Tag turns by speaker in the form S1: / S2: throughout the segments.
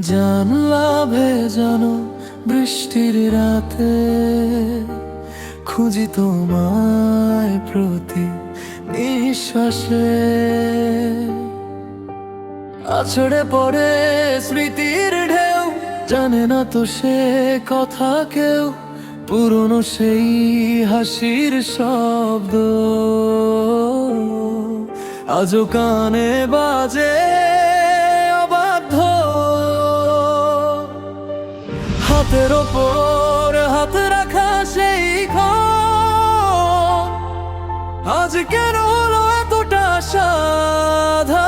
S1: জানলা ভেজানো বৃষ্টির রাতে খুঁজি তোমায় প্রতি নিঃশ্বাসে। আছড়ে পড়ে স্মৃতির ঢেউ, জানে না তো সে কথা কেউ। পুরনো সেই হাসির শব্দ আজও কানে বাজে অবাধ্য। হাতের ওপর হাত রাখা সেই ক্ষণ আজ কেন হলো এতটা সাধারণ।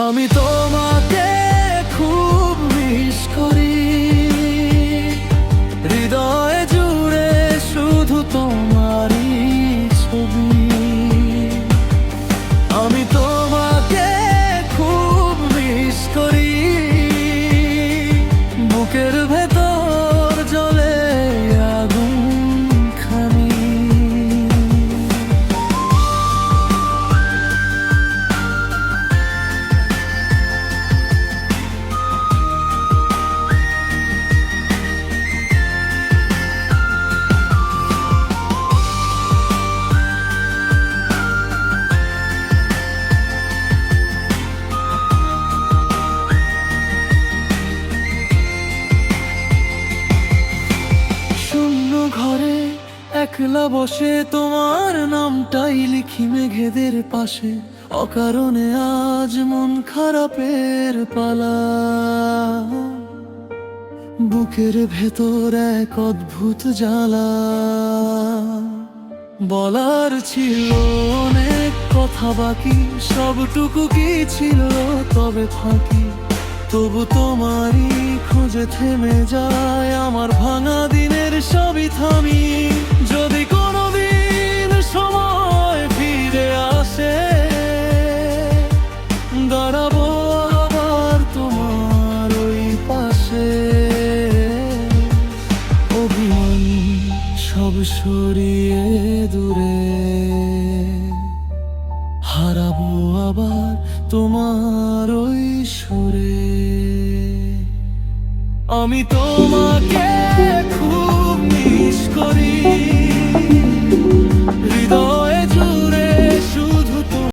S1: আমি তোমাকে খুব মিস করি, হৃদয় জুড়ে শুধু তোমারই ছবি। আমি তোমাকে খুব মিস করি, বুকের ভেতর জ্বলে আগুন খানি। ঘরে একলা বসে তোমার নামটাই লিখি মেঘেদের পাশে। অকারণে আজ মন খারাপের পালা, বুকের ভেতর এক অদ্ভুত জ্বালা। বলার ছিল অনেক কথা বাকি, সবটুকু কি ছিল তবে ফাঁকি। তবু তোমারই খোঁজে থেমে যায় আমার ভাঙা দিনের সবই থামি। যদি কোনোদিন সময় ফিরে আসে, দাঁড়াবো আবার তোমার ওই পাশে। অভিমান সব সরিয়ে দূরে হারাবো আবার তোমার ওই সুরে। আমি তোমাকে খুব মিস করি।